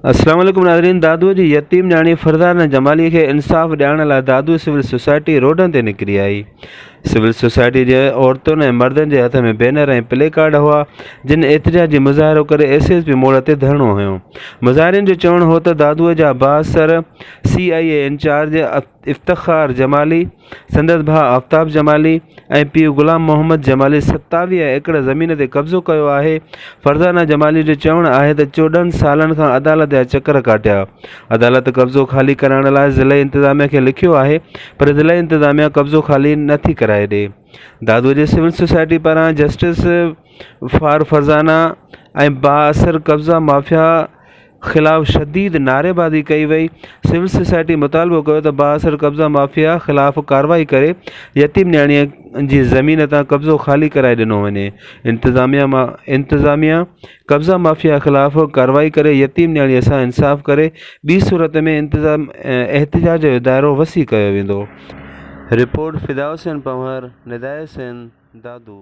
अस्सलाम वालेकुम नाज़रीन। दादू जी यतीम न्याणी फरज़ाना जमाली खे इंसाफ़ ॾियारण लाइ दादू सिविल सोसाइटी रोडनि ते निकिरी आई। सिविल सोसाइटी जे औरतुनि ऐं मर्दनि जे हथ में बैनर ऐं प्ले कार्ड हुआ जिन एहतिजाजी मुज़ाहिरो करे एसएसपी मोड़ ते धरणो हुयो। मुज़ाहिरीन जो चवणु हो त दादूअ जा बासर CIA इंचार्ज इफ्तिख़ार जमाली, संदसि भाउ आफ्ताब जमाली ऐं पीउ ग़ुलाम मोहम्मद जमाली 27 एकड़ ज़मीन ते कब्ज़ो कयो आहे। फरज़ाना जमाली जो चवणु आहे त 14 सालनि खां अदालत जा चकर काटिया। अदालत कब्ज़ो ख़ाली कराइण लाइ ज़िले इंतिज़ामिया खे लिखियो आहे, पर ज़िले इंतिज़ामिया कब्ज़ो ख़ाली नथी कराए ॾिए। दादूअ जे सिविल सोसाइटी पारां जस्टिस फॉर फरज़ाना ऐं बाअसर कब्ज़ा माफ़िया ख़िलाफ़ शदीद नारेबाज़ी कई वई। सिविल सोसाइटी मुतालबो कयो त बाअसर कब्ज़ा माफ़िया ख़िलाफ़ कार्रवाई करे यतीम न्याणीअ जी ज़मीन तां कब्ज़ो ख़ाली कराए ॾिनो वञे। इंतिज़ामिया कब्ज़ा माफ़िया ख़िलाफ़ कार्रवाई करे यतीम न्याणीअ सां इंसाफ़ करे, ॿी सूरत में एहतिजाज जो दाइरो वसी कयो वेंदो। रिपोर्ट फिदा हुसैन पंवर, निदाए हुसैन, दादू।